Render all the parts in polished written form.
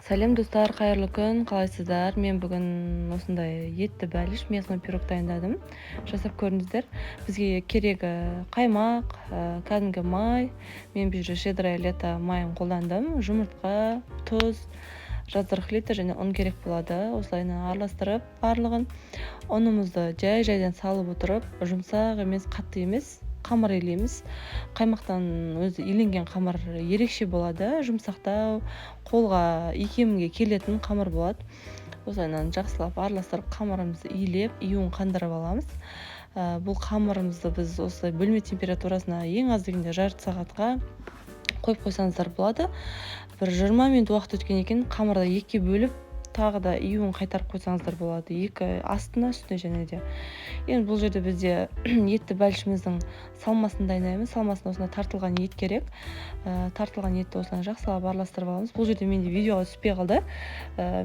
Сәлем достар, қайырлы күн, қалайсыздар? Мен бүгін осындай етті бәліш, местный пирог дайындадым. Жасап көріңіздер. Бізге керегі қаймақ, кәдімгі май. Мен бұл жерде щедрое лето майын қолдандым. Жұмыртқа, тұз, жаздырық литр және ұн керек болады. Осылайына араластырып барлығын. Ұнымызды жайдан салып отырып, жұмсақ емес, қатты емес, қамыр илейміз. Қаймақтан өзі иленген қамыр ерекше болады, жұмсақтау, қолға икемге келетін қамыр болады. Осылайынан жақсылап араластырып қамырымызды илеп, июін қандырып аламыз. Бұл қамырымызды біз осылай бөлме температурасына ең аз дегенде жарты сағатқа қойып қойсаңыздар болады. Бір 20 минут уақыт өткеннен кейін қамырды екіге бөліп, тағы да июін қайтарып қойсаңыздар болады. Екі астына, үстіне және де. Енді бұл жерде бізде етті бәлішіміздің салмасын дайындаймыз. Салмасына осында тартылған ет керек. Тартылған етті осылай жақсылап араластырып аламыз. Бұл жерде менде видеоға түспей қалды.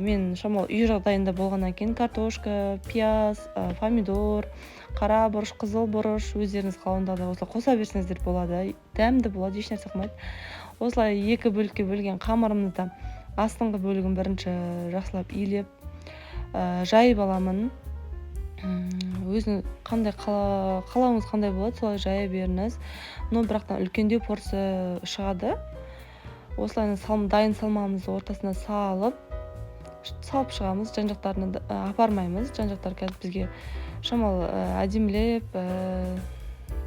Мен шамалы үй жағдайында болғаннан кейін картошка, пияз, помидор, қара бұрыш, қызыл бұрыш, өздеріңіз қалауында осылай қоса берсеңіздер болады. Дәмді болады, еш нәрсе қылмайды. Осылай екі бөлікке бөлген қамырымызды астыңғы бөлігін бірінші жақсылап илеп, жайып аламын. Өзің қандай қалауыңыз қандай болады, солай жая беріңіз. Но бірақтан үлкендеу порция шығады. Осылайына дайын салмамызды ортасына салып шығамыз. Жан-жақтарына апармаймыз. Жан-жақтар қазір бізге шамалы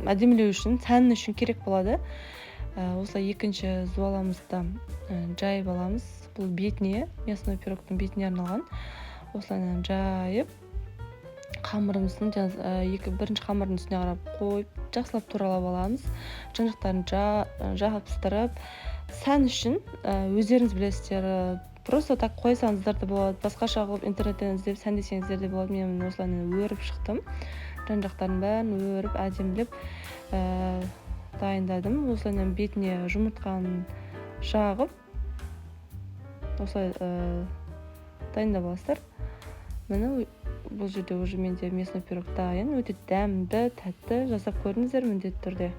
әдемілеу үшін, сән үшін керек болады. Осылай екінші зуаламызды жайып аламыз. Бұл бетіне, местный пирогтың бетіне арналған. Осылайынан жайып, қамырымыздың бірінші қамырдың үстіне қарап қойып, жақсылап туралап аламыз. Жан-жақтарын жабыстырып, сән үшін өздеріңіз білесіздер, просто так қойсаңыздар да болады, басқаша қылып интернеттен іздеп сәндесеңіздер де болады. Мен осылайынан өріп шықтым. Жан-жақтарын бәрін өріп, әдемілеп дайындадым. Осылайынан бетіне жұмыртқаны жағып, осылай дайындап аласыздар. Міне бұл жерде уже менде местный пирог дайын, өте дәмді, тәтті, жасап көріңіздер міндетті түрде.